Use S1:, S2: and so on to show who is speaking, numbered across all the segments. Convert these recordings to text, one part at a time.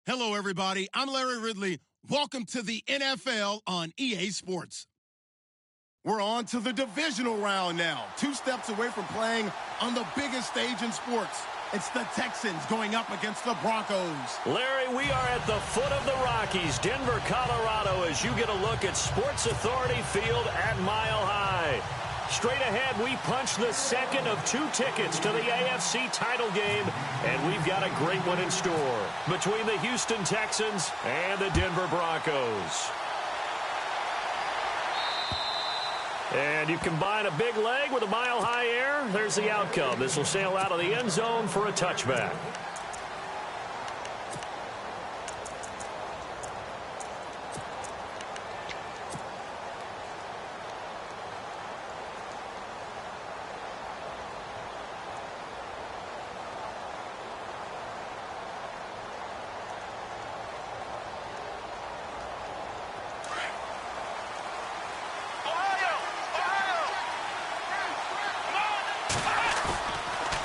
S1: Hello, everybody. I'm Larry Ridley. Welcome to the NFL on EA Sports. We're on to the divisional round now. 2 steps away from playing on the biggest stage in sports. It's the Texans going up against the Broncos.
S2: Larry, we are at the foot of the Rockies, Denver, Colorado, as you get a look at Sports Authority Field at Mile High. Straight ahead, we punch the second of 2 tickets to the AFC title game, and we've got a great one in store between the Houston Texans and the Denver Broncos. And you combine a big leg with a mile-high air, there's the outcome. This will sail out of the end zone for a touchback.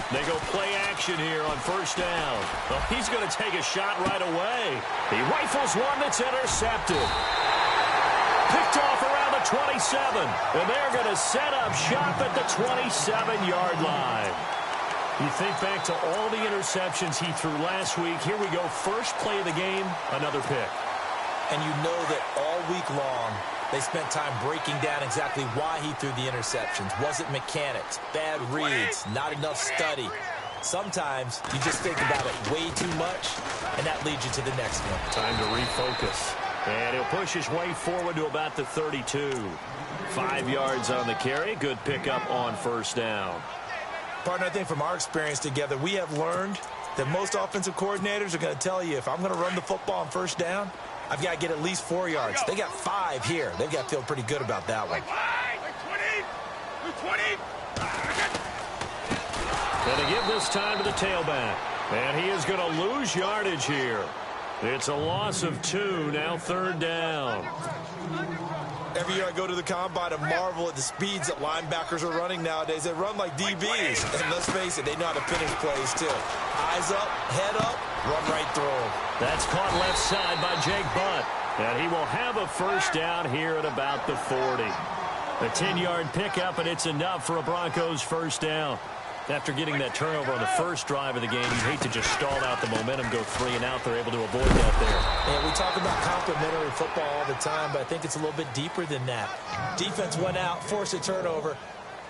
S2: They go play action here on first down. Well, he's going to take a shot right away. He rifles one that's intercepted. Picked off around the 27. And they're going to set up shop at the 27-yard line. You think back to all the interceptions he threw last week. Here we go. First play of the game, another pick.
S3: And you know that all week long, they spent time breaking down exactly why he threw the interceptions. Was it mechanics, bad reads, not enough study? Sometimes you just think about it way too much, and that leads you to the next one.
S2: Time to refocus. And he'll push his way forward to about the 32. 5 yards on the carry. Good pickup on first down.
S3: Partner, I think from our experience together, we have learned that most offensive coordinators are going to tell you, if I'm going to run the football on first down, I've got to get at least 4 yards. They got 5 here. They've got to feel pretty good about that one.
S2: And they give this time to the tailback. And he is going to lose yardage here. It's a loss of 2, now third down.
S3: Every year I go to the combine and marvel at the speeds that linebackers are running nowadays. They run like DBs. And let's face it, they know how to finish plays too. Eyes up, head up, run right through them.
S2: That's caught left side by Jake Butt. And he will have a first down here at about the 40. A 10-yard pickup, and it's enough for a Broncos first down. After getting that turnover on the first drive of the game, you'd hate to just stall out the momentum, go 3 and out. They're able to avoid that there.
S3: Yeah, we talk about complementary football all the time, but I think it's a little bit deeper than that. Defense went out, forced a turnover,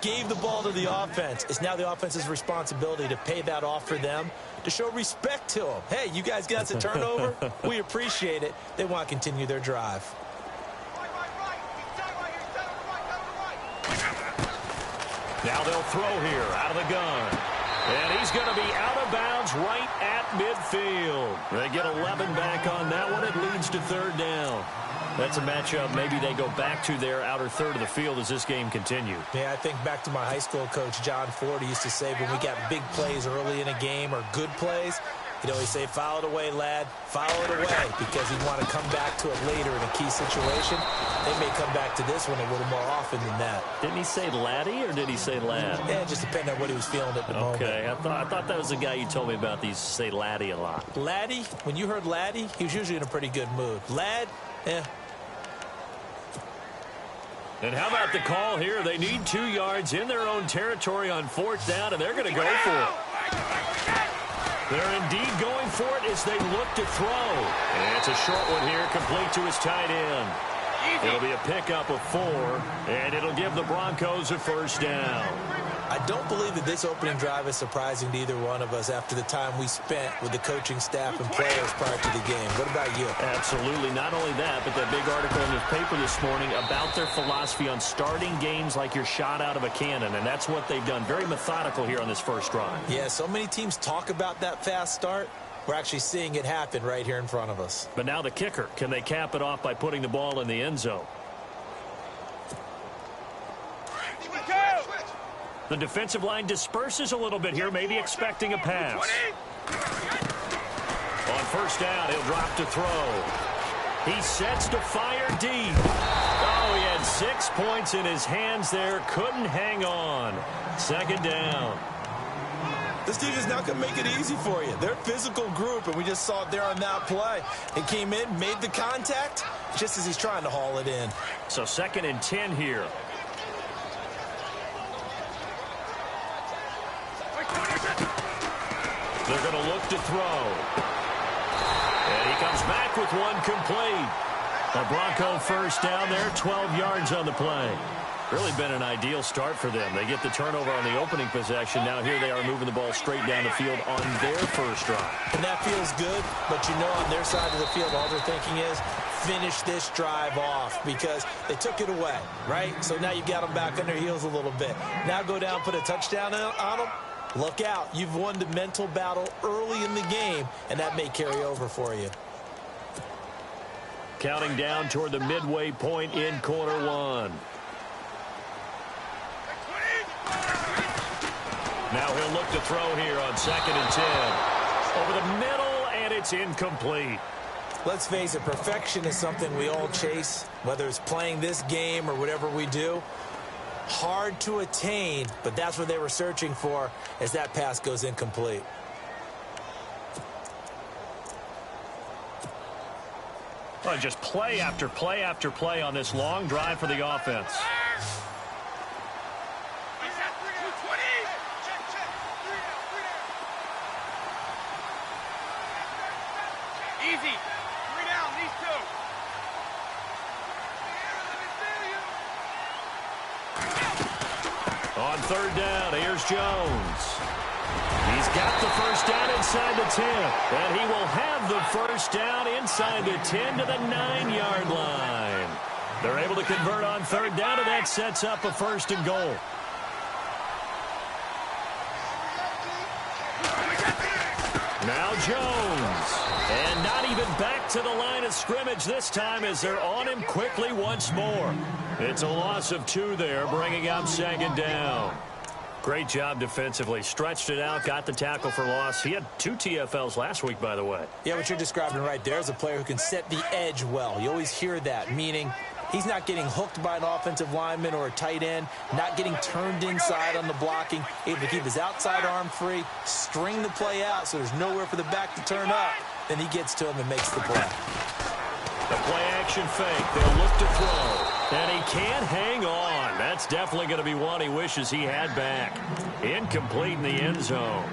S3: gave the ball to the offense. It's now the offense's responsibility to pay that off for them, to show respect to them. Hey, you guys got us a turnover. We appreciate it. They want to continue their drive.
S2: Now they'll throw here out of the gun. And he's going to be out of bounds right at midfield. They get 11 back on that one. It leads to third down. That's a matchup maybe they go back to their outer third of the field as this game continues.
S3: Yeah, I think back to my high school coach, John Ford. He used to say when we got big plays early in a game or good plays, he'd always say, "Foul it away, lad. Foul it away," because he'd want to come back to it later in a key situation. They may come back to this one a little more often than that.
S2: Didn't he say laddie or did he say lad?
S3: Yeah, it just depended on what he was feeling at the moment.
S2: Okay, I thought that was the guy you told me about. These say laddie a lot.
S3: Laddie, when you heard laddie, he was usually in a pretty good mood. Lad,
S2: And how about the call here? They need 2 yards in their own territory on fourth down, and they're going to go for it. They're indeed going for it as they look to throw. And it's a short one here, complete to his tight end. It'll be a pickup of 4, and it'll give the Broncos a first down.
S3: I don't believe that this opening drive is surprising to either one of us after the time we spent with the coaching staff and players prior to the game. What about you?
S2: Absolutely. Not only that, but that big article in the paper this morning about their philosophy on starting games like you're shot out of a cannon, and that's what they've done. Very methodical here on this first drive.
S3: Yeah, so many teams talk about that fast start. We're actually seeing it happen right here in front of us.
S2: But now the kicker. Can they cap it off by putting the ball in the end zone? The defensive line disperses a little bit here, maybe expecting a pass. On first down, he'll drop to throw. He sets to fire deep. Oh, he had 6 points in his hands there. Couldn't hang on. Second down.
S3: This defense is not going to make it easy for you. They're a physical group, and we just saw it there on that play. He came in, made the contact, just as he's trying to haul it in.
S2: So 2nd and 10 here. They're going to look to throw. And he comes back with one complete. A Bronco first down there, 12 yards on the play. Really been an ideal start for them. They get the turnover on the opening possession. Now here they are moving the ball straight down the field on their first drive.
S3: And that feels good, but you know on their side of the field, all they're thinking is finish this drive off because they took it away, right? So now you got them back on their heels a little bit. Now go down, put a touchdown on them. Look out. You've won the mental battle early in the game, and that may carry over for you.
S2: Counting down toward the midway point in quarter one. Now he'll look to throw here on 2nd and 10. Over the middle, and it's incomplete.
S3: Let's face it, perfection is something we all chase, whether it's playing this game or whatever we do. Hard to attain, but that's what they were searching for as that pass goes incomplete.
S2: Well, just play after play after play on this long drive for the offense.
S4: Easy. 3 down, these 2.
S2: On 3rd down, here's Jones. He's got the first down inside the 10. And he will have the first down inside the 10 to the 9-yard line. They're able to convert on 3rd down, and that sets up a 1st and goal. Now Jones. And not even back to the line of scrimmage this time as they're on him quickly once more. It's a loss of 2 there, bringing up 2nd down. Great job defensively. Stretched it out, got the tackle for loss. He had 2 TFLs last week, by the way.
S3: Yeah, what you're describing right there is a player who can set the edge well. You always hear that, meaning he's not getting hooked by an offensive lineman or a tight end, not getting turned inside on the blocking, able to keep his outside arm free, string the play out so there's nowhere for the back to turn up. Then he gets to him and makes the play.
S2: The play-action fake. They'll look to throw. And he can't hang on. That's definitely going to be one he wishes he had back. Incomplete in the end zone.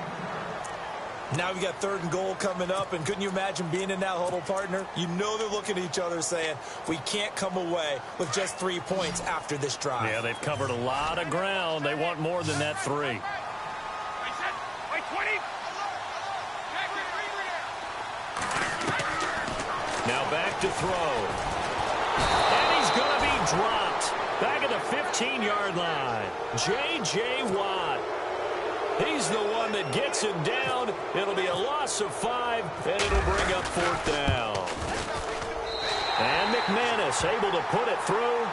S3: Now we got 3rd and goal coming up, and couldn't you imagine being in that huddle, partner? You know they're looking at each other saying, we can't come away with just 3 points after this drive.
S2: Yeah, they've covered a lot of ground. They want more than that 3. Now back to throw. And he's going to be dropped. Back at the 15-yard line. J.J. Watt. He's the one that gets him down. It'll be a loss of 5, and it'll bring up 4th down. And McManus able to put it through.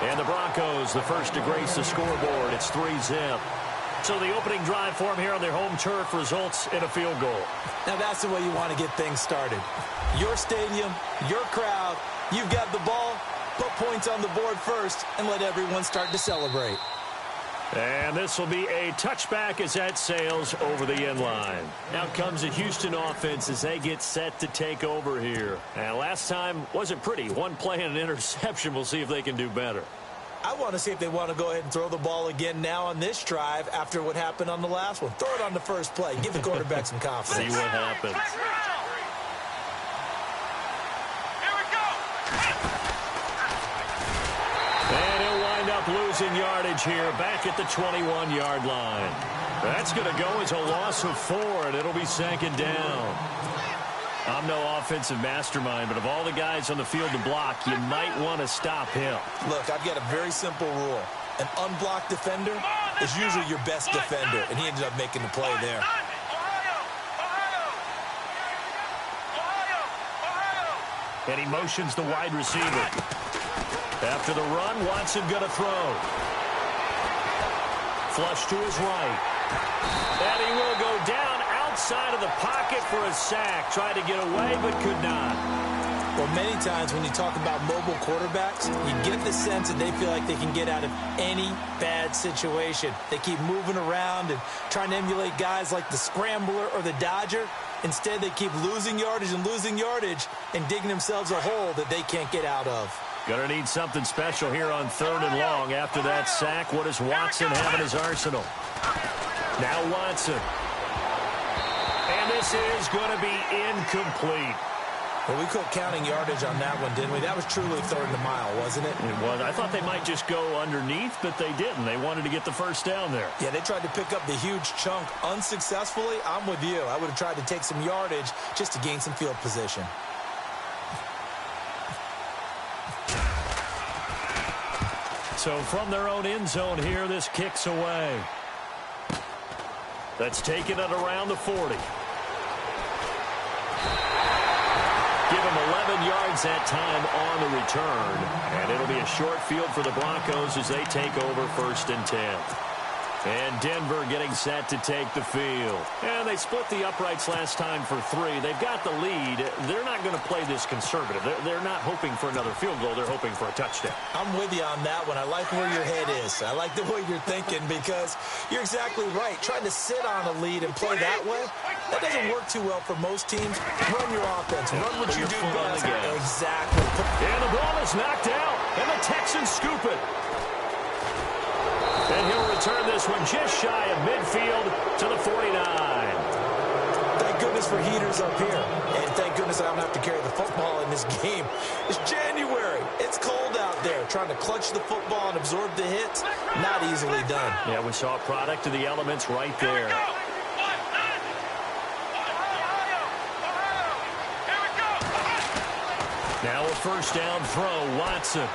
S2: And the Broncos, the first to grace the scoreboard. It's 3-zip. So the opening drive for him here on their home turf results in a field goal.
S3: Now that's the way you want to get things started. Your stadium, your crowd, you've got the ball, put points on the board first, and let everyone start to celebrate.
S2: And this will be a touchback as that sails over the end line. Now comes the Houston offense as they get set to take over here. And last time wasn't pretty. One play and an interception. We'll see if they can do better.
S3: I want to see if they want to go ahead and throw the ball again now on this drive after what happened on the last one. Throw it on the first play. Give the quarterback some confidence.
S2: See what happens. And he'll wind up losing yardage here back at the 21-yard line. That's going to go as a loss of 4, and it'll be 2nd down. I'm no offensive mastermind, but of all the guys on the field to block, you might want to stop him.
S3: Look, I've got a very simple rule. An unblocked defender is usually your best defender, and he ended up making the play there.
S2: And he motions the wide receiver. After the run, Watson going to throw. Flush to his right. And he will go down outside of the pocket for a sack. Tried to get away, but could not.
S3: Well, many times when you talk about mobile quarterbacks, you get the sense that they feel like they can get out of any bad situation. They keep moving around and trying to emulate guys like the Scrambler or the Dodger. Instead, they keep losing yardage and digging themselves a hole that they can't get out of.
S2: Gonna need something special here on 3rd and long. After that sack, what does Watson have in his arsenal? Now Watson. And this is going to be incomplete.
S3: Well, we quit counting yardage on that one, didn't we? That was truly 3rd and a mile, wasn't it?
S2: It was. I thought they might just go underneath, but they didn't. They wanted to get the first down there.
S3: Yeah, they tried to pick up the huge chunk unsuccessfully. I'm with you. I would have tried to take some yardage just to gain some field position.
S2: So from their own end zone here, this kicks away. That's taken it around the 40. Give him 11 yards that time on the return. And it'll be a short field for the Broncos as they take over 1st and 10. And Denver getting set to take the field. And they split the uprights last time for 3. They've got the lead. They're not going to play this conservative. They're not hoping for another field goal. They're hoping for a touchdown.
S3: I'm with you on that one. I like where your head is. I like the way you're thinking because you're exactly right. Trying to sit on a lead and play that way, that doesn't work too well for most teams. Run your offense. Run what you do best. Exactly.
S2: And the ball is knocked out. And the Texans scoop it. And he'll return this one just shy of midfield to the 49.
S3: Thank goodness for heaters up here. And thank goodness I don't have to carry the football in this game. It's January. It's cold out there. Trying to clutch the football and absorb the hits, not easily done.
S2: Yeah, we saw a product of the elements right there. Now a first down throw, Watson.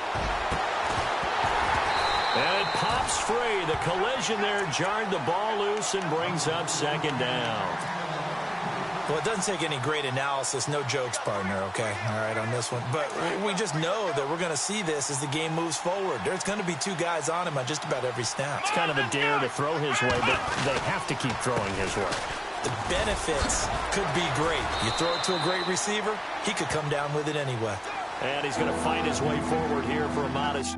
S2: And it pops free. The collision there jarred the ball loose and brings up 2nd down.
S3: Well, it doesn't take any great analysis. No jokes, partner, okay? All right, on this one. But we just know that we're going to see this as the game moves forward. There's going to be 2 guys on him on just about every snap.
S2: It's kind of a dare to throw his way, but they have to keep throwing his way.
S3: The benefits could be great. You throw it to a great receiver, he could come down with it anyway.
S2: And he's going to fight his way forward here for a modest...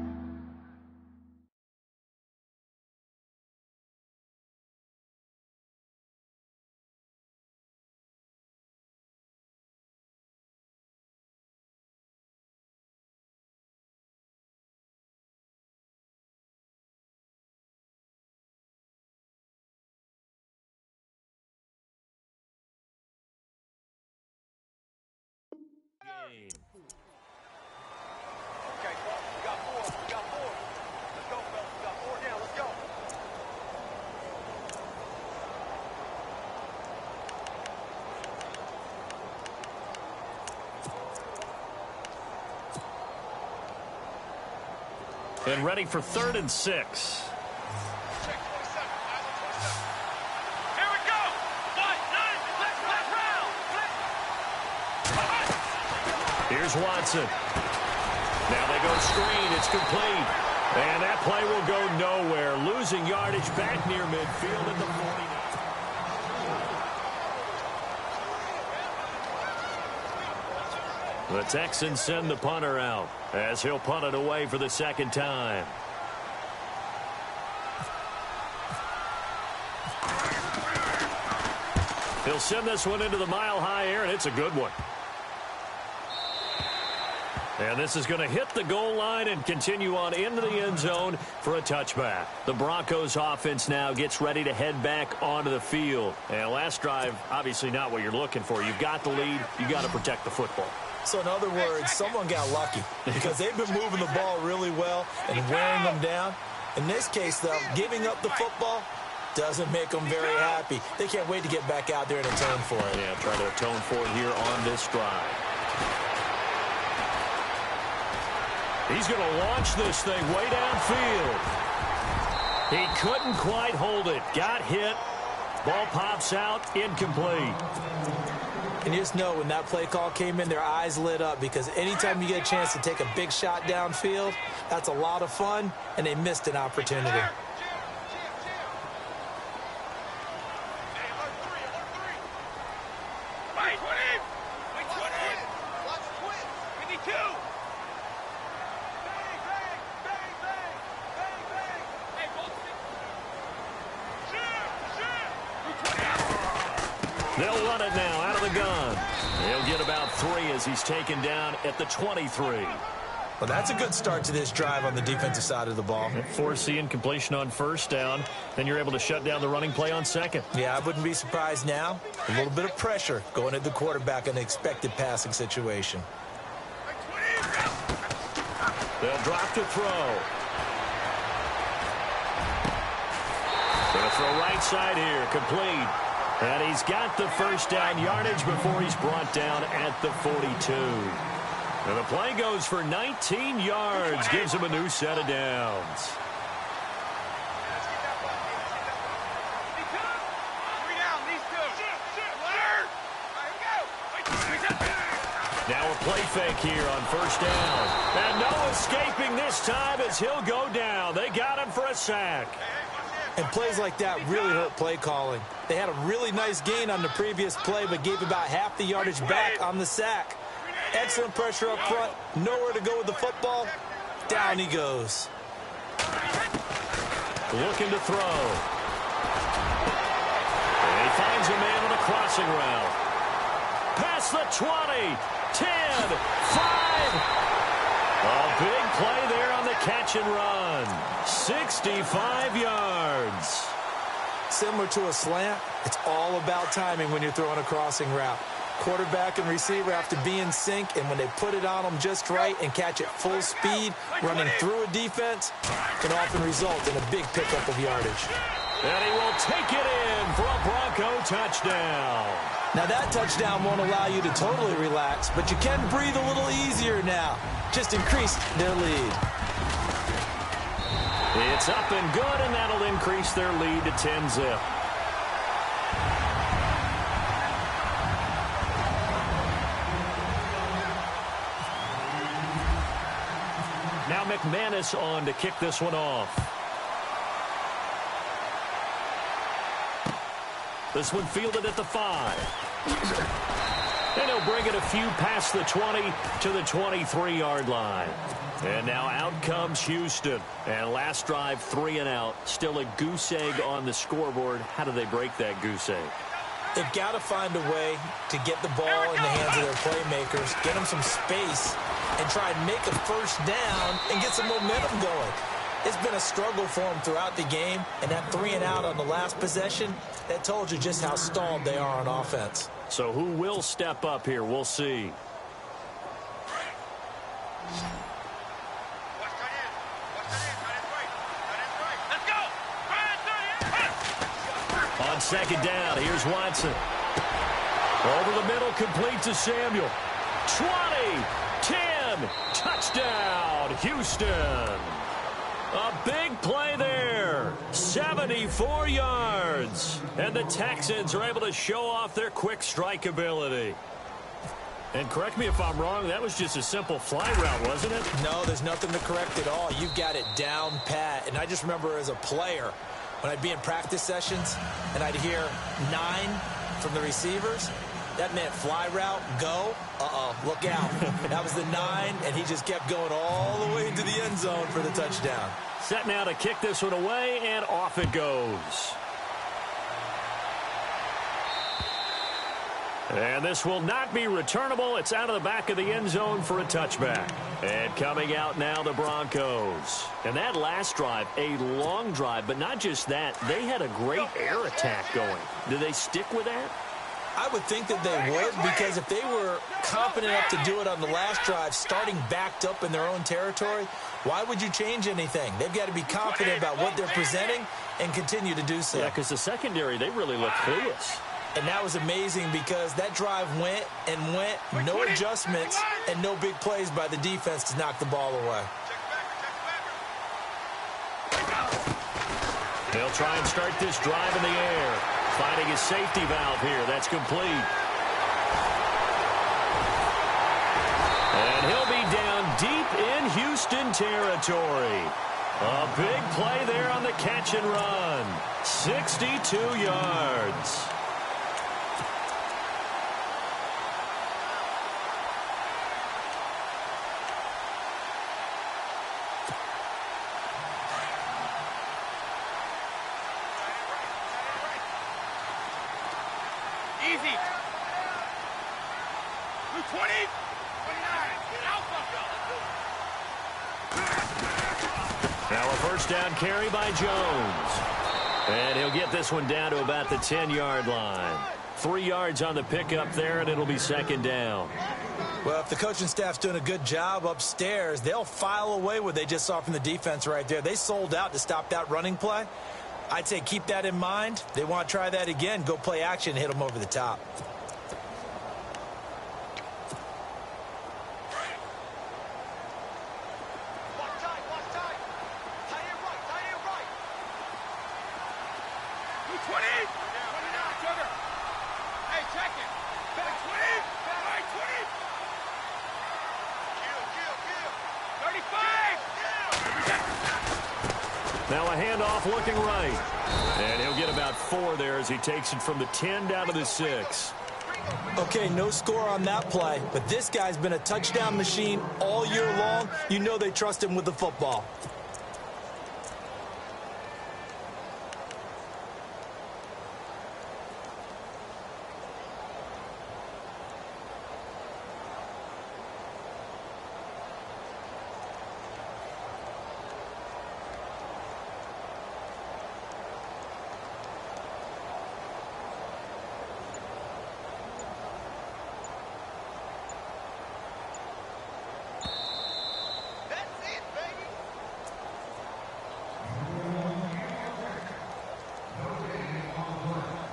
S2: game.
S4: Okay, we got 4. We got 4. Let's go, fellas. We got 4 down. Let's go.
S2: And ready for 3rd and 6.
S4: Check 27. ALLEN32X. Here we go. 1-9. Let's round.
S2: Here's Watson. Now they go screen. It's complete. And that play will go nowhere. Losing yardage back near midfield at the 49. The Texans send the punter out as he'll punt it away for the 2nd time. He'll send this one into the mile-high air, and it's a good one. And this is going to hit the goal line and continue on into the end zone for a touchback. The Broncos offense now gets ready to head back onto the field. And last drive, obviously not what you're looking for. You've got the lead. You've got to protect the football.
S3: So in other words, someone got lucky because they've been moving the ball really well and wearing them down. In this case, though, giving up the football doesn't make them very happy. They can't wait to get back out there and atone for it.
S2: Yeah, try to atone for it here on this drive. He's going to launch this thing way downfield. He couldn't quite hold it. Got hit. Ball pops out. Incomplete.
S3: And you just know when that play call came in, their eyes lit up because anytime you get a chance to take a big shot downfield, that's a lot of fun, and they missed an opportunity.
S2: They'll run it now out of the gun. He'll get about 3 as he's taken down at the 23.
S3: Well, that's a good start to this drive on the defensive side of the ball.
S2: Forcing incompletion on first down. Then you're able to shut down the running play on second.
S3: Yeah, I wouldn't be surprised now. A little bit of pressure going at the quarterback in an expected passing situation.
S2: They'll drop to throw. Gonna throw right side here, complete. And he's got the first down yardage before he's brought down at the 42. And the play goes for 19 yards, gives him a new set of downs. Now a play fake here on first down. And no escaping this time as he'll go down. They got him for a sack.
S3: And plays like that really hurt play calling. They had a really nice gain on the previous play, but gave about half the yardage back on the sack. Excellent pressure up front. Nowhere to go with the football. Down he goes.
S2: Looking to throw. And he finds a man on a crossing route. Past the 20, 10, 5. A big play there on the catch and run. 65 yards.
S3: Similar to a slant, it's all about timing when you're throwing a crossing route. Quarterback and receiver have to be in sync, and when they put it on them just right and catch it full speed, running through a defense, can often result in a big pickup of yardage.
S2: And he will take it in for a Bronco touchdown.
S3: Now that touchdown won't allow you to totally relax, but you can breathe a little easier now. Just increase their lead.
S2: It's up and good, and that'll increase their lead to 10-zip. Now McManus on to kick this one off. This one fielded at the 5. And he'll bring it a few past the 20 to the 23-yard line. And now out comes Houston. And last drive, 3 and out. Still a goose egg on the scoreboard. How do they break that goose egg?
S3: They've got to find a way to get the ball in the hands of their playmakers, get them some space, and try and make a first down and get some momentum going. It's been a struggle for them throughout the game, and that 3 and out on the last possession, that told you just how stalled they are on offense.
S2: So who will step up here? We'll see. On second down, here's Watson. Over the middle, complete to Samuel. 20, 10, touchdown, Houston. A big play there. 74 yards. And the Texans are able to show off their quick strike ability. And correct me if I'm wrong, that was just a simple fly route, wasn't it?
S3: No, there's nothing to correct at all. You've got it down pat. And I just remember as a player, when I'd be in practice sessions and I'd hear 9 from the receivers, that meant fly route, go, look out. That was the 9, and he just kept going all the way into the end zone for the touchdown.
S2: Set now to kick this one away, and off it goes. And this will not be returnable. It's out of the back of the end zone for a touchback. And coming out now, the Broncos. And that last drive, a long drive, but not just that. They had a great air attack going. Do they stick with that?
S3: I would think that they would, because if they were confident enough to do it on the last drive, starting backed up in their own territory, why would you change anything? They've got to be confident about what they're presenting and continue to do so.
S2: Yeah, because the secondary, they really looked clueless.
S3: And that was amazing because that drive went and went, no adjustments, and no big plays by the defense to knock the ball away.
S2: They'll try and start this drive in the air. Finding his safety valve here. That's complete. And he'll be down deep in Houston territory. A big play there on the catch and run. 62 yards.
S4: Easy. 20. 29.
S2: Now a first down carry by Jones. And he'll get this one down to about the 10-yard line. 3 yards on the pickup there, and it'll be second down.
S3: Well, if the coaching staff's doing a good job upstairs, they'll file away what they just saw from the defense right there. They sold out to stop that running play. I'd say keep that in mind. They want to try that again. Go play action, hit them over the top.
S2: Now a handoff looking right. And he'll get about 4 there as he takes it from the 10 down to the 6.
S3: Okay, no score on that play, but this guy's been a touchdown machine all year long. You know they trust him with the football.
S4: That's it, baby.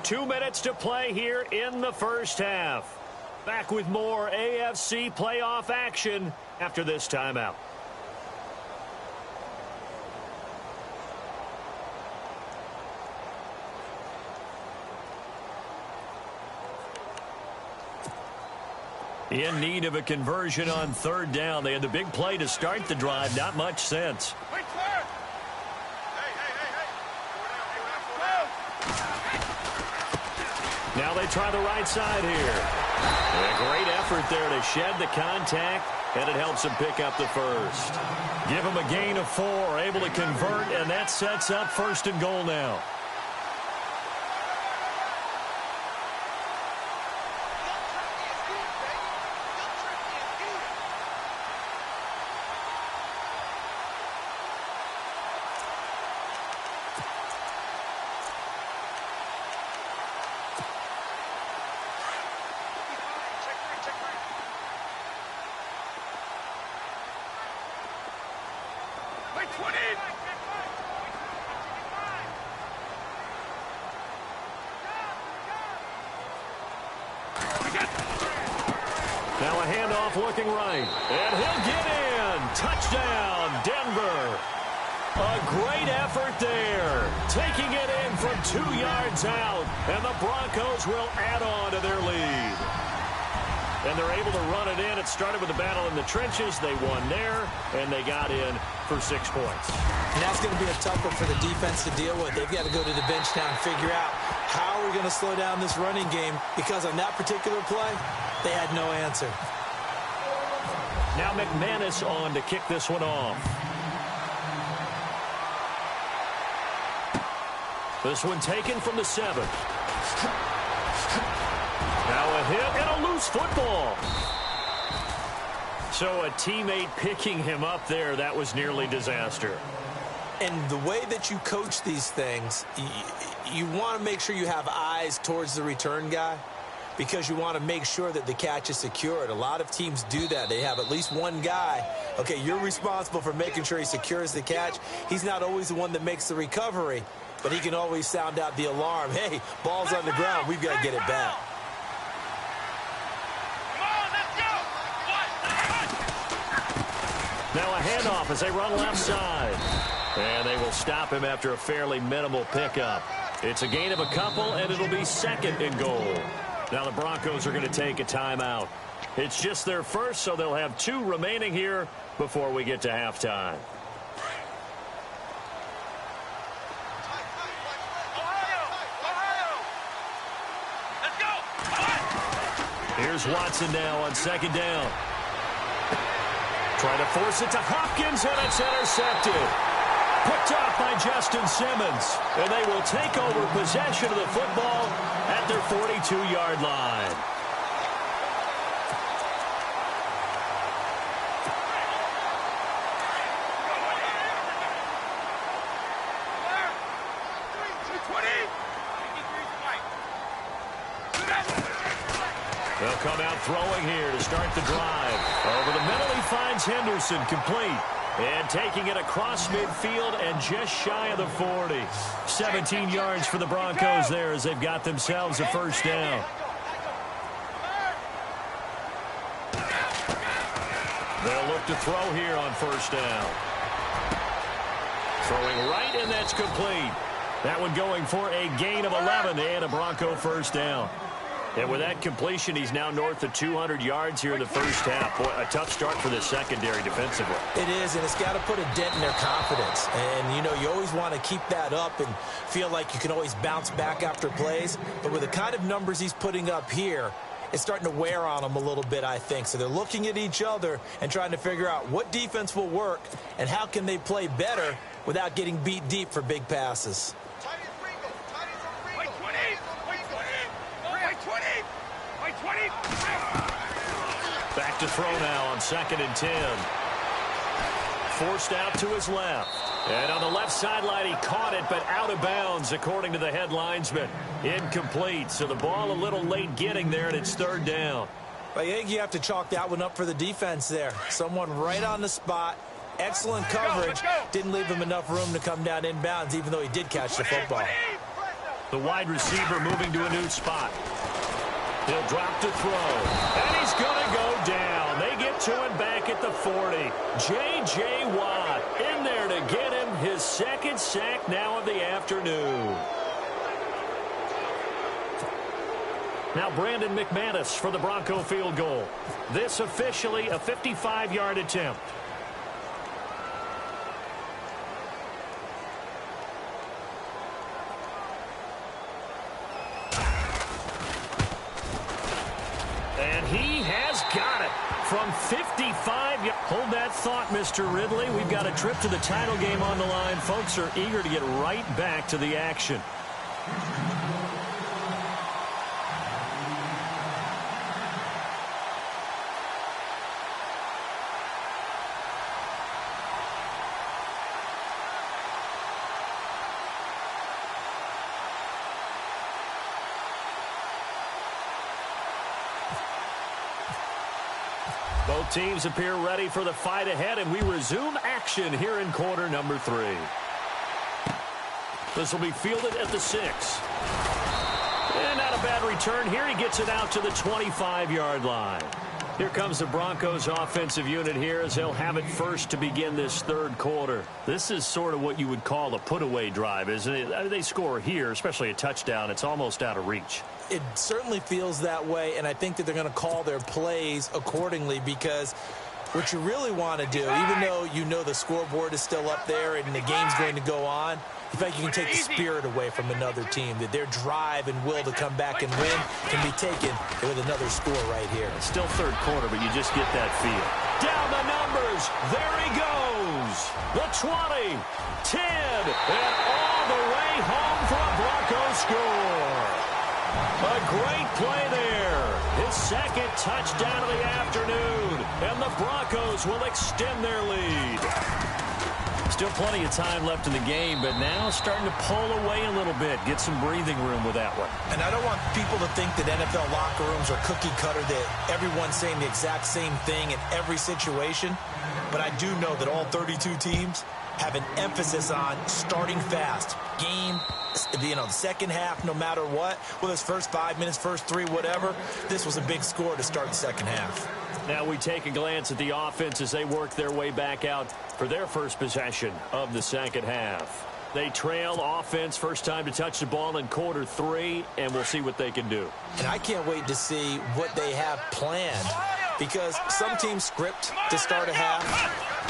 S2: 2 minutes to play here in the first half. Back with more AFC playoff action after this timeout. In need of a conversion on third down. They had the big play to start the drive. Not much sense.
S4: Wait, clear. Hey.
S2: Now they try the right side here. And a great effort there to shed the contact, and it helps them pick up the first. Give them a gain of 4, able to convert, and that sets up first and goal now.
S4: Wait, 20.
S2: Now a handoff looking right. And he'll get in. Touchdown, Denver. A great effort there. Taking it in from 2 yards out. And the Broncos will add on to their lead. And they're able to run it in. It started with a battle in the trenches. They won there, and they got in for 6 points.
S3: And that's going to be a tough one for the defense to deal with. They've got to go to the bench now and figure out how we're going to slow down this running game, because on that particular play, they had no answer.
S2: Now McManus on to kick this one off. This one taken from the 7. Now a hit and a loose football. So a teammate picking him up there, that was nearly disaster.
S3: And the way that you coach these things, you want to make sure you have eyes towards the return guy, because you want to make sure that the catch is secured. A lot of teams do that. They have at least one guy. Okay, you're responsible for making sure he secures the catch. He's not always the one that makes the recovery, but he can always sound out the alarm. Hey, ball's on the ground. We've got to get it back.
S2: Now a handoff as they run left side. And they will stop him after a fairly minimal pickup. It's a gain of a couple, and it'll be second and goal. Now the Broncos are going to take a timeout. It's just their first, so they'll have 2 remaining here before we get to halftime. Here's Watson now on second down. Trying to force it to Hopkins, and it's intercepted. Picked off by Justin Simmons. And they will take over possession of the football at at their 42-yard line. They'll come out throwing here to start the drive. Over the middle, he finds Henderson, complete. And taking it across midfield and just shy of the 40. 17 yards for the Broncos there as they've got themselves a first down. They'll look to throw here on first down. Throwing right, and that's complete. That one going for a gain of 11 and a Bronco first down. And with that completion, he's now north of 200 yards here in the first half. Boy, a tough start for the secondary defensively.
S3: It is, and it's got to put a dent in their confidence. And, you know, you always want to keep that up and feel like you can always bounce back after plays. But with the kind of numbers he's putting up here, it's starting to wear on them a little bit, I think. So they're looking at each other and trying to figure out what defense will work and how can they play better without getting beat deep for big passes.
S2: Back to throw now on 2nd and 10. Forced out to his left. And on the left sideline, he caught it, but out of bounds, according to the head linesman. Incomplete. So the ball a little late getting there, and it's 3rd down.
S3: I think you have to chalk that one up for the defense there. Someone right on the spot. Excellent coverage. Didn't leave him enough room to come down inbounds, even though he did catch the football.
S2: The wide receiver moving to a new spot. He'll drop to throw. And he's going to go down. They get to him back at the 40. J.J. Watt in there to get him his 2nd sack now of the afternoon. Now Brandon McManus for the Bronco field goal. This officially a 55-yard attempt. He has got it from 55. Hold that thought, Mr. Ridley. We've got a trip to the title game on the line. Folks are eager to get right back to the action. Both teams appear ready for the fight ahead, and we resume action here in quarter number 3. This will be fielded at the 6. And not a bad return here. He gets it out to the 25-yard line. Here comes the Broncos offensive unit here as they'll have it first to begin this 3rd quarter. This is sort of what you would call a put-away drive, isn't it? I mean, they score here, especially a touchdown. It's almost out of reach.
S3: It certainly feels that way, and I think that they're going to call their plays accordingly because what you really want to do, even though you know the scoreboard is still up there and the game's going to go on, in fact, you can take the spirit away from another team, that their drive and will to come back and win can be taken with another score right here.
S2: It's still 3rd quarter, but you just get that feel. Down the numbers. There he goes. The 20, 10, and all the way home for a Broncos score. A great play there. His 2nd touchdown of the afternoon. And the Broncos will extend their lead. Still plenty of time left in the game, but now starting to pull away a little bit. Get some breathing room with that one.
S3: And I don't want people to think that NFL locker rooms are cookie cutter, that everyone's saying the exact same thing in every situation. But I do know that all 32 teams have an emphasis on starting fast. Game, you know, the 2nd half, no matter what. Whether it's first 5 minutes, first 3, whatever. This was a big score to start the 2nd half.
S2: Now we take a glance at the offense as they work their way back out for their first possession of the 2nd half. They trail offense, first time to touch the ball in quarter 3, and we'll see what they can do.
S3: And I can't wait to see what they have planned, because some teams script to start a half.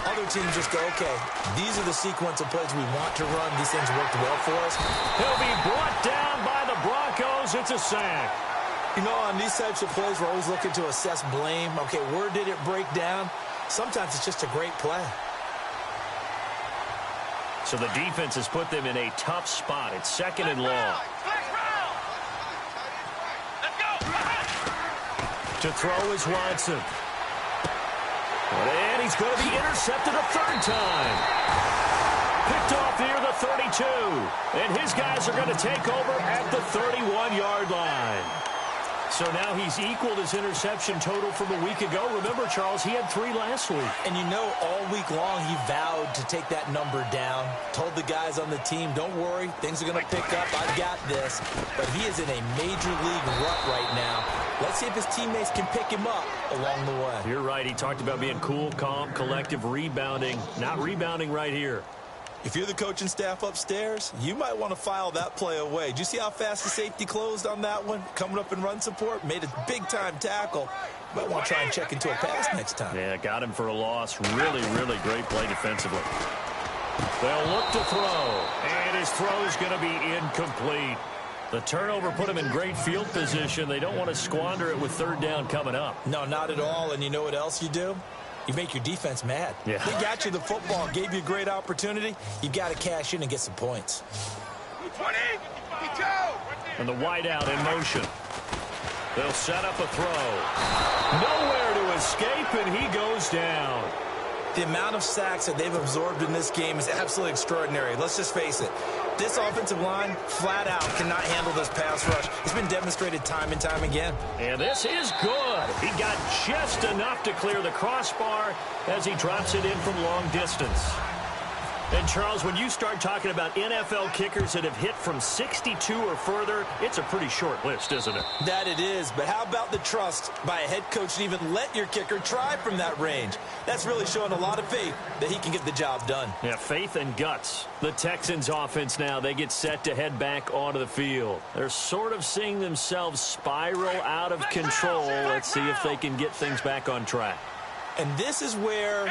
S3: Other teams just go, okay, these are the sequence of plays we want to run. These things worked well for us.
S2: He'll be brought down by the Broncos. It's a sack.
S3: You know, on these types of plays, we're always looking to assess blame. Okay, where did it break down? Sometimes it's just a great play.
S2: So the defense has put them in a tough spot. It's 2nd and long. To throw is Watson. And he's going to be intercepted a third time. Picked off near the 32. And his guys are going to take over at the 31-yard line. So now he's equaled his interception total from a week ago. Remember, Charles, he had 3 last week.
S3: And you know, all week long he vowed to take that number down. Told the guys on the team, don't worry, things are going to pick up. I've got this. But he is in a major league rut right now. Let's see if his teammates can pick him up along the way.
S2: You're right. He talked about being cool, calm, collective, rebounding. Not rebounding right here.
S3: If you're the coaching staff upstairs, you might want to file that play away. Did you see how fast the safety closed on that one? Coming up in run support, made a big-time tackle. You might want to try and check into a pass next time.
S2: Yeah, got him for a loss. Really, really great play defensively. They'll look to throw, and his throw is going to be incomplete. The turnover put him in great field position. They don't want to squander it with third down coming up.
S3: No, not at all. And you know what else you do? You make your defense mad.
S2: Yeah.
S3: They got you the football, gave you a great opportunity. You've got to cash in and get some points.
S4: 20,
S2: And the wideout in motion. They'll set up a throw. Nowhere to escape, and he goes down.
S3: The amount of sacks that they've absorbed in this game is absolutely extraordinary. Let's just face it. This offensive line, flat out, cannot handle this pass rush. It's been demonstrated time and time again.
S2: And this is good. He got just enough to clear the crossbar as he drops it in from long distance. And, Charles, when you start talking about NFL kickers that have hit from 62 or further, it's a pretty short list, isn't it?
S3: That it is, but how about the trust by a head coach to even let your kicker try from that range? That's really showing a lot of faith that he can get the job done.
S2: Yeah, faith and guts. The Texans offense now, they get set to head back onto the field. They're sort of seeing themselves spiral out of control. Let's see if they can get things back on track.
S3: And this is where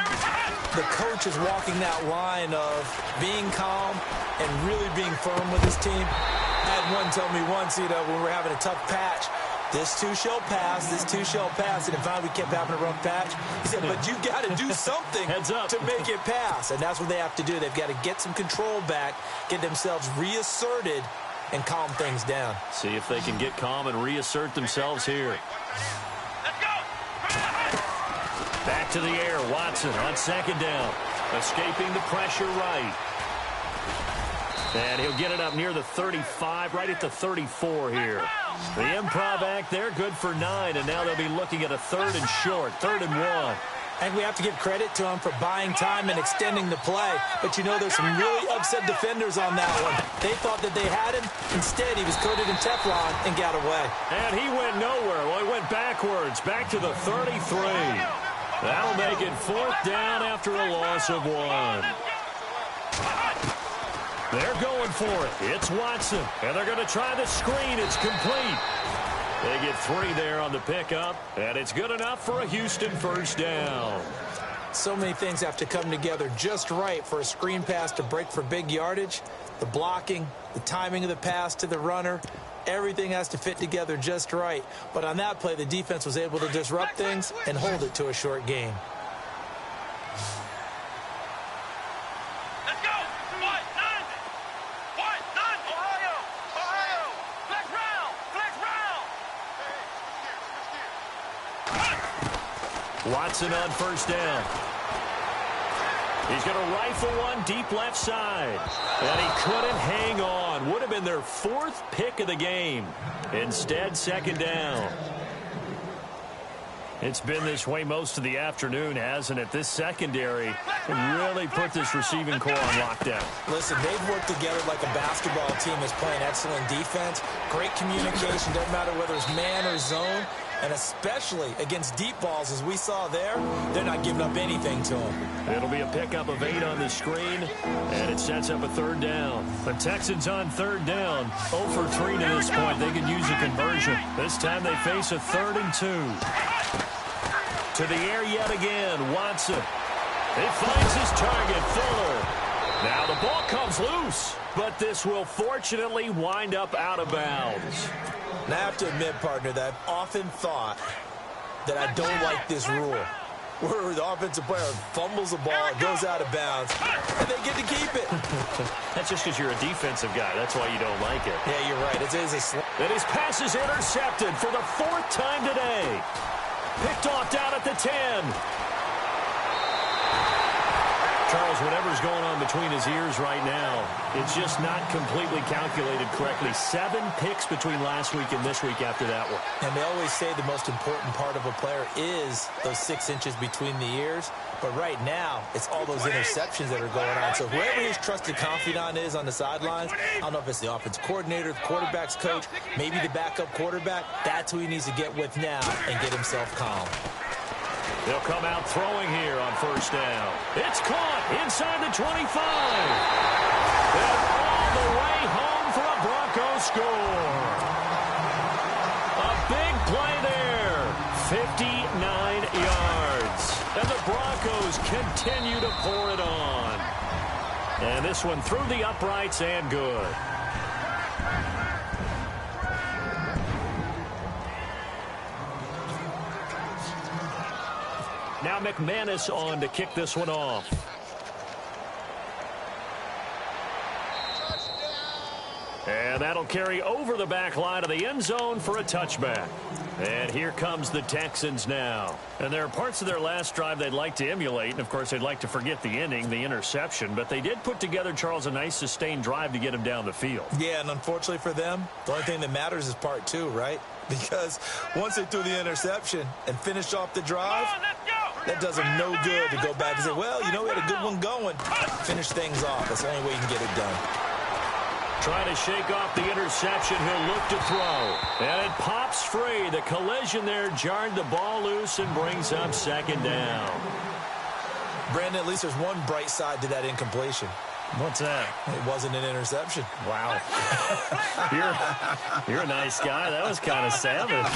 S3: the coach is walking that line of being calm and really being firm with his team. I had one tell me once, when we're having a tough patch, this too shall pass, this too shall pass. And finally we kept having a rough patch. He said, but you got to do something
S2: Heads up.
S3: to make it pass. And that's what they have to do. They've got to get some control back, get themselves reasserted, and calm things down.
S2: See if they can get calm and reassert themselves here.
S4: let's go.
S2: Back to the air, Watson on second down. Escaping the pressure right. And he'll get it up near the 35, right at the 34 here. The improv act there, good for 9, and now they'll be looking at a 3rd and short, 3rd and 1.
S3: And we have to give credit to him for buying time and extending the play. But there's some really upset defenders on that one. They thought that they had him. Instead, he was coated in Teflon and got away.
S2: And he went nowhere. Well, he went backwards, back to the 33. That'll make it 4th down after a loss of 1. They're going for it. It's Watson. And they're going to try the screen. It's complete. They get 3 there on the pickup. And it's good enough for a Houston 1st down.
S3: So many things have to come together just right for a screen pass to break for big yardage. The blocking, the timing of the pass to the runner. Everything has to fit together just right. But on that play, the defense was able to disrupt things and hold it to a short game.
S4: Let's go. What? 9. What? 9. Ohio. Flex round.
S2: Watson on 1st down. He's going to rifle one deep left side. And he couldn't hang on. Would have been their 4th pick of the game. Instead, 2nd down. It's been this way most of the afternoon, hasn't it? This secondary can really put this receiving core on lockdown.
S3: Listen, they've worked together like a basketball team is playing excellent defense. Great communication, doesn't matter whether it's man or zone. And especially against deep balls, as we saw there, they're not giving up anything to them.
S2: It'll be a pickup of 8 on the screen, and it sets up a 3rd down. The Texans on 3rd down, 0 for 3 to this point. They could use a conversion. This time they face a 3rd and 2. To the air yet again, Watson. He finds his target, Fuller. Now the ball comes loose, but this will fortunately wind up out of bounds.
S3: And I have to admit, partner, that I've often thought that I don't like this rule, where the offensive player fumbles the ball, it goes out of bounds, and they get to keep it.
S2: That's just because you're a defensive guy. That's why you don't like it.
S3: Yeah, you're right. It is a
S2: And his pass is intercepted for the 4th time today. Picked off down at the 10. Charles, whatever's going on between his ears right now, it's just not completely calculated correctly. 7 picks between last week and this week after that one.
S3: And they always say the most important part of a player is those 6 inches between the ears. But right now, it's all those interceptions that are going on. So whoever his trusted confidant is on the sidelines, I don't know if it's the offensive coordinator, the quarterback's coach, maybe the backup quarterback, that's who he needs to get with now and get himself calm.
S2: They'll come out throwing here on first down. It's caught inside the 25. And all the way home for a Broncos score. A big play there. 59 yards. And the Broncos continue to pour it on. And this one through the uprights and good. Now McManus on to kick this one off. And that'll carry over the back line of the end zone for a touchback. And here comes the Texans now. And there are parts of their last drive they'd like to emulate. And, of course, they'd like to forget the ending, the interception. But they did put together, Charles, a nice sustained drive to get him down the field.
S3: Yeah, and unfortunately for them, the only thing that matters is part 2, right? Because once they threw the interception and finished off the drive, that does them no good to go back and say, well, you know, we had a good one going. Finish things off. That's the only way you can get it done.
S2: Trying to shake off the interception. He'll look to throw. And it pops free. The collision there jarred the ball loose and brings up second down.
S3: Brandon, at least there's one bright side to that incompletion.
S2: What's that?
S3: It wasn't an interception.
S2: Wow. You're a nice guy. That was kind of savage.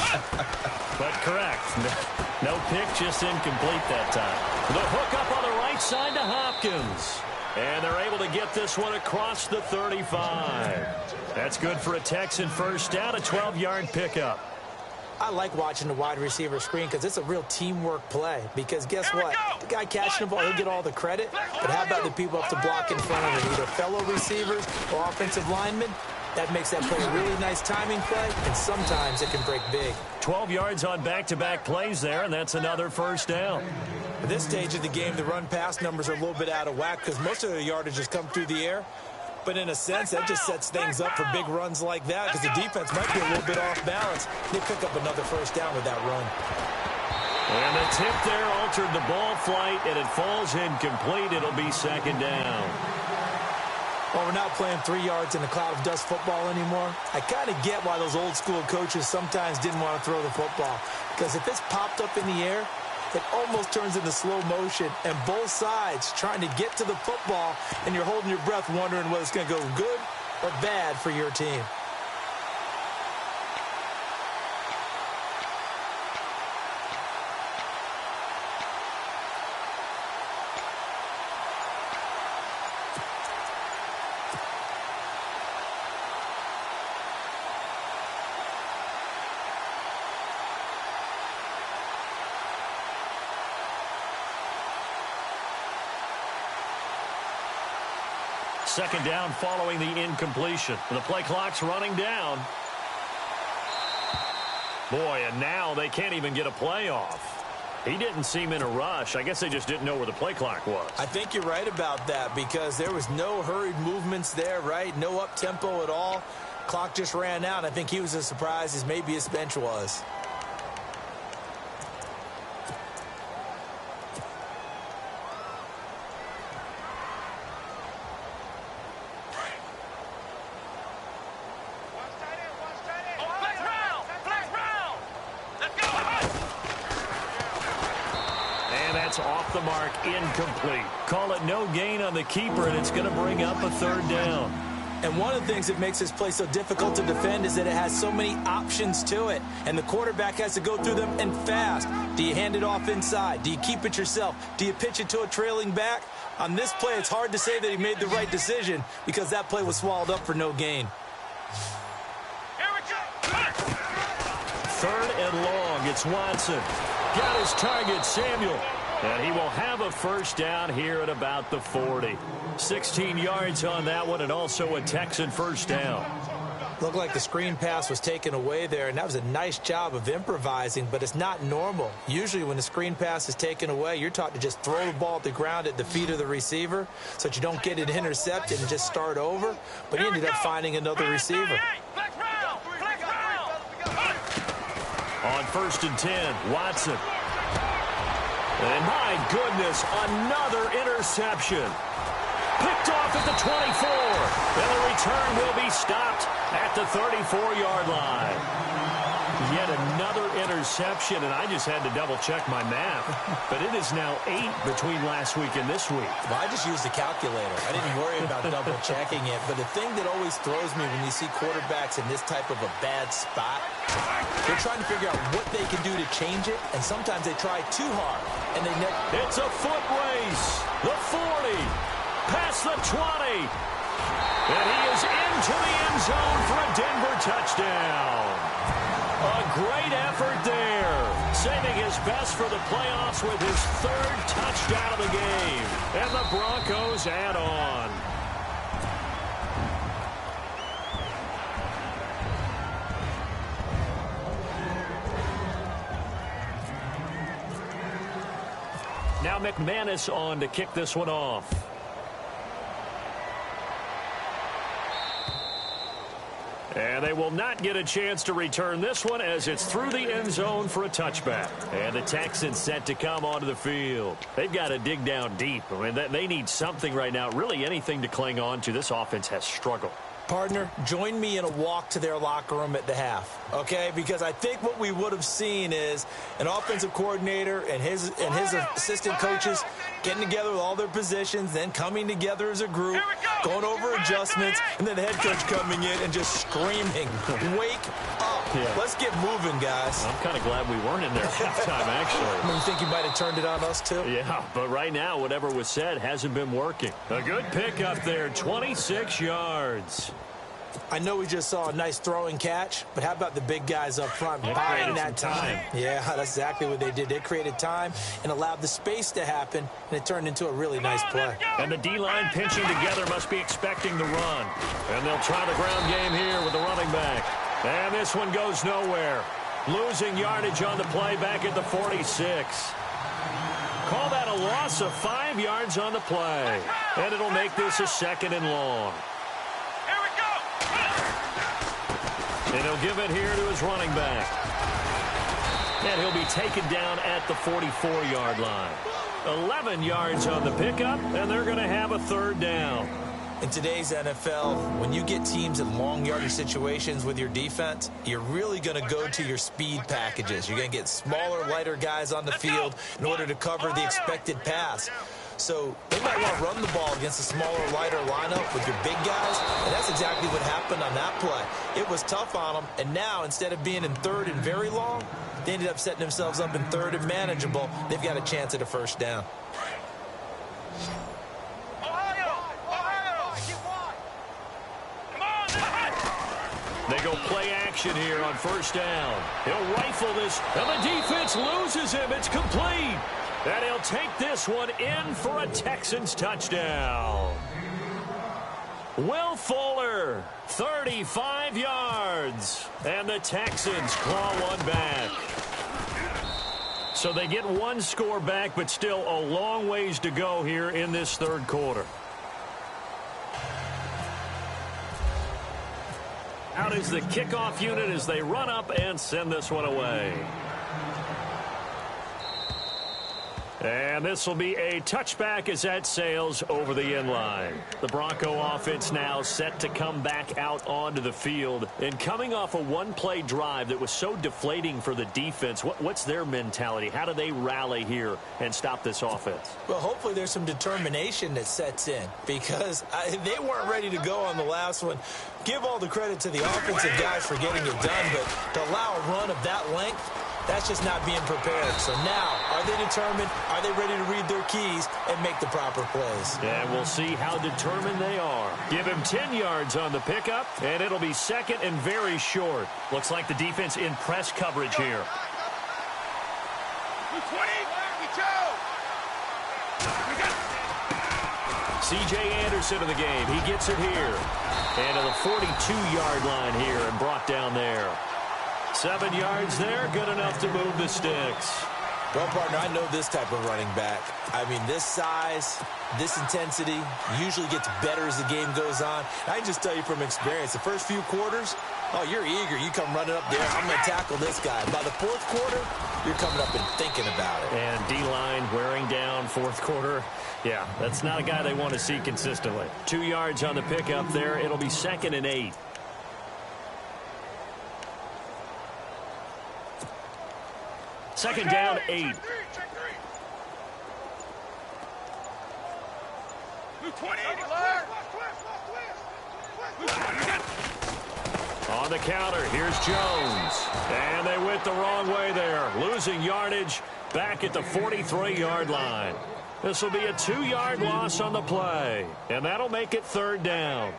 S2: But correct. No pick, just incomplete that time. The hook up on the right side to Hopkins. And they're able to get this one across the 35. That's good for a Texan first down, a 12-yard pickup.
S3: I like watching the wide receiver screen because it's a real teamwork play. Because guess what? The guy catching the ball, he'll get all the credit. But how about the people up to block in front of him, either fellow receivers or offensive linemen? That makes that play a really nice timing play, and sometimes it can break big.
S2: 12 yards on back-to-back plays there, and that's another first down.
S3: At this stage of the game, the run-pass numbers are a little bit out of whack because most of the yardage has come through the air. But in a sense, that just sets things up for big runs like that because the defense might be a little bit off balance. They pick up another first down with that run.
S2: And the tip there altered the ball flight, and it falls incomplete. It'll be second down.
S3: Well, we're not playing 3 yards in a cloud of dust football anymore. I kind of get why those old-school coaches sometimes didn't want to throw the football. Because if it's popped up in the air, it almost turns into slow motion, and both sides trying to get to the football, and you're holding your breath wondering whether it's going to go good or bad for your team.
S2: Second down following the incompletion. The play clock's running down. Boy, and now they can't even get a play off. He didn't seem in a rush. I guess they just didn't know where the play clock was.
S3: I think you're right about that because there was no hurried movements there, right? No up-tempo at all. Clock just ran out. I think he was as surprised as maybe his bench was.
S2: Off the mark, incomplete. Call it no gain on the keeper, and it's going to bring up a third down.
S3: And one of the things that makes this play so difficult to defend is that it has so many options to it, and the quarterback has to go through them and fast. Do you hand it off inside? Do you keep it yourself? Do you pitch it to a trailing back? On this play, it's hard to say that he made the right decision because that play was swallowed up for no gain.
S2: Third and long. It's Watson. Got his target, Samuel. And he will have a first down here at about the 40. 16 yards on that one, and also a Texan first down.
S3: Looked like the screen pass was taken away there, and that was a nice job of improvising, but it's not normal. Usually when the screen pass is taken away, you're taught to just throw the ball at the ground at the feet of the receiver so that you don't get it intercepted and just start over, but he ended up finding another receiver.
S2: On 1st and 10, Watson. And my goodness, another interception. Picked off at the 24. And the return will be stopped at the 34-yard line. Yet another interception, and I just had to double-check my math. But it is now 8 between last week and this week.
S3: Well, I just used the calculator. I didn't worry about double-checking it. But the thing that always throws me when you see quarterbacks in this type of a bad spot, they're trying to figure out what they can do to change it, and sometimes they try too hard. And they never.
S2: It's a foot race. The 40. Past the 20. And he is into the end zone for a Denver touchdown. A great effort there. Saving his best for the playoffs with his 3rd touchdown of the game. And the Broncos add on. Now McManus on to kick this one off. And they will not get a chance to return this one as it's through the end zone for a touchback. And the Texans set to come onto the field. They've got to dig down deep. I mean, they need something right now, really anything to cling on to. This offense has struggled.
S3: Partner, join me in a walk to their locker room at the half, okay? Because I think what we would have seen is an offensive coordinator and his assistant coaches getting together with all their positions, then coming together as a group, going over adjustments, and then the head coach coming in and just screaming, wake up. Yeah. Let's get moving, guys.
S2: I'm kind of glad we weren't in there at halftime, actually.
S3: You think you might have turned it on us, too?
S2: Yeah, but right now, whatever was said hasn't been working. A good pick up there, 26 yards.
S3: I know we just saw a nice throwing catch, but how about the big guys up front buying that time? Yeah, that's exactly what they did. They created time and allowed the space to happen, and it turned into a really nice play.
S2: And the D-line pinching together must be expecting the run. And they'll try the ground game here with the running back. And this one goes nowhere. Losing yardage on the play back at the 46. Call that a loss of 5 yards on the play. And it'll make this a 2nd and long. And he'll give it here to his running back. And he'll be taken down at the 44-yard line. 11 yards on the pickup, and they're going to have a 3rd down.
S3: In today's NFL, when you get teams in long yardage situations with your defense, you're really going to go to your speed packages. You're going to get smaller, lighter guys on the field in order to cover the expected pass. So they might want to run the ball against a smaller, lighter lineup with your big guys, and that's exactly what happened on that play. It was tough on them, and now instead of being in 3rd and very long, they ended up setting themselves up in 3rd and manageable. They've got a chance at a 1st down.
S2: They go play action here on 1st down. He'll rifle this, and the defense loses him. It's complete. And he'll take this one in for a Texans touchdown. Will Fuller, 35 yards. And the Texans claw one back. So they get one score back, but still a long ways to go here in this 3rd quarter. Out is the kickoff unit as they run up and send this one away. And this will be a touchback as that sails over the end line. The Bronco offense now set to come back out onto the field. And coming off a one-play drive that was so deflating for the defense, what's their mentality? How do they rally here and stop this offense?
S3: Well, hopefully there's some determination that sets in because they weren't ready to go on the last one. Give all the credit to the offensive guys for getting it done, but to allow a run of that length, that's just not being prepared. So now, are they determined? Are they ready to read their keys and make the proper plays?
S2: And we'll see how determined they are. Give him 10 yards on the pickup, and it'll be 2nd and very short. Looks like the defense in press coverage here. C.J. Anderson in the game. He gets it here. And to the 42-yard line here and brought down there. 7 yards there, good enough to move the sticks.
S3: Well, partner, I know this type of running back. I mean, this size, this intensity usually gets better as the game goes on. I can just tell you from experience, the first few quarters, oh, you're eager. You come running up there, I'm going to tackle this guy. By the fourth quarter, you're coming up and thinking about it.
S2: And D-line wearing down fourth quarter. Yeah, that's not a guy they want to see consistently. 2 yards on the pickup there. It'll be 2nd and 8. Second down, 8. On the counter, here's Jones. And they went the wrong way there. Losing yardage back at the 43-yard line. This will be a 2-yard loss on the play. And that'll make it 3rd down.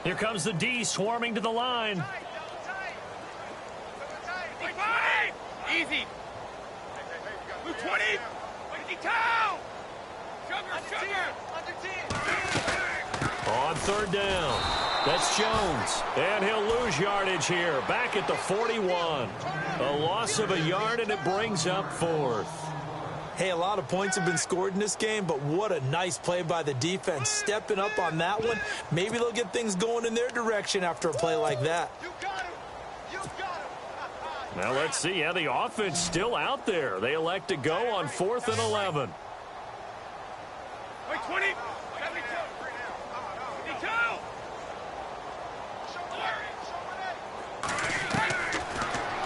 S2: Here comes the D swarming to the line.
S4: Easy. 20.
S2: On 3rd down. That's Jones. And he'll lose yardage here. Back at the 41. A loss of a yard, and it brings up 4th.
S3: Hey, a lot of points have been scored in this game, but what a nice play by the defense. Stepping up on that one. Maybe they'll get things going in their direction after a play like that.
S2: Now let's see. Yeah, the offense still out there. They elect to go on 4th and 11.
S4: Wait, 20.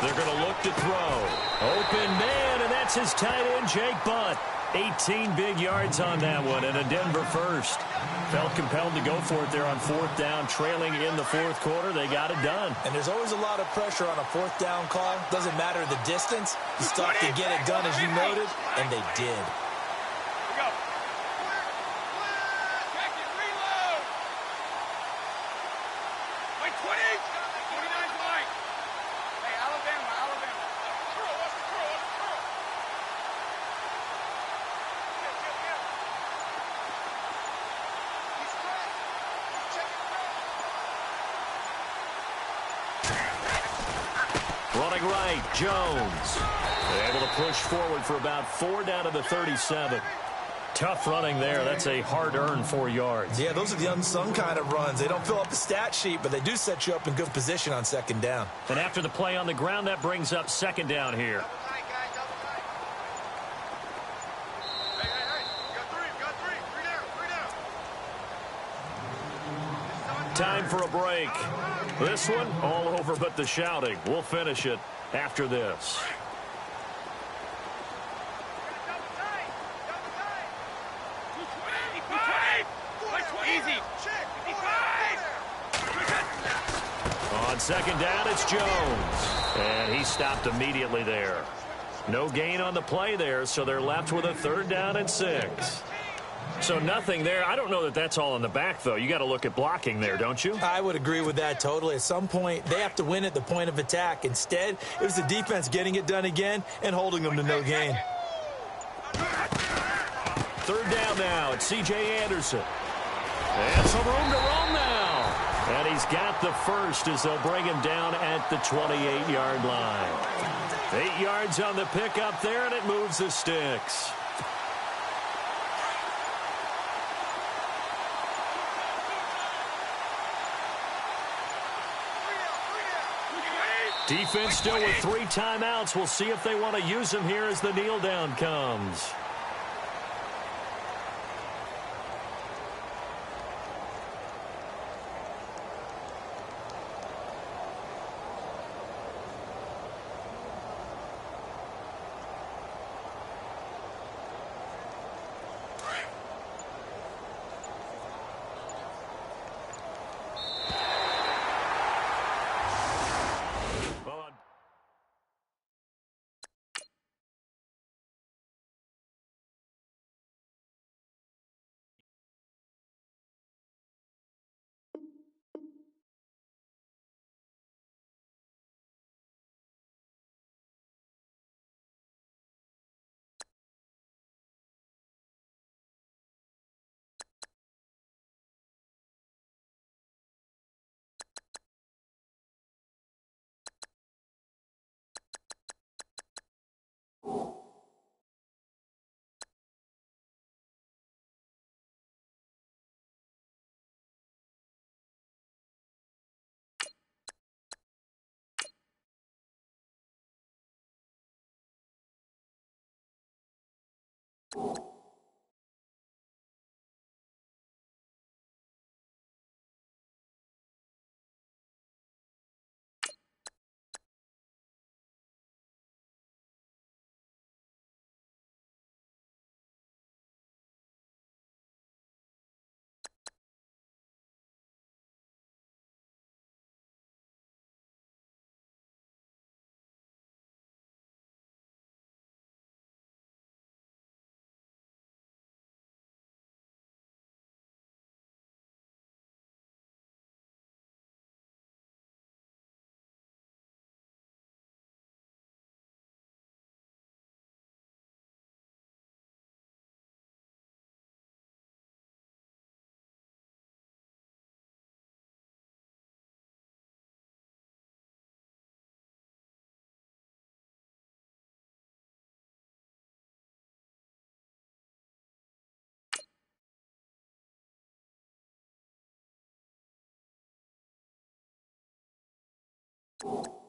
S2: They're going to look to throw. Open man, and that's his tight end, Jake Butt. 18 big yards on that one, and a Denver first. Felt compelled to go for it there on 4th down, trailing in the 4th quarter. They got it done.
S3: And there's always a lot of pressure on a 4th down call. Doesn't matter the distance. You stop to get it done, as you noted, and they did.
S2: Running right, Jones. Able to push forward for about 4 down to the 37. Tough running there. That's a hard-earned 4 yards.
S3: Yeah, those are the unsung kind of runs. They don't fill up the stat sheet, but they do set you up in good position on 2nd down.
S2: And after the play on the ground, that brings up 2nd down here. Time for a break. This one, all over but the shouting. We'll finish it after this.
S4: Easy.
S2: On 2nd down, it's Jones. And he stopped immediately there. No gain on the play there, so they're left with a 3rd down and 6. So nothing there. I don't know that that's all in the back, though. You got to look at blocking there, don't you?
S3: I would agree with that totally. At some point, they have to win at the point of attack. Instead, it was the defense getting it done again and holding them to no gain.
S2: 3rd down now. It's C.J. Anderson. And some room to roam now. And he's got the first as they'll bring him down at the 28-yard line. 8 yards on the pickup there, and it moves the sticks. Defense still with 3 timeouts. We'll see if they want to use them here as the kneel down comes.
S1: it.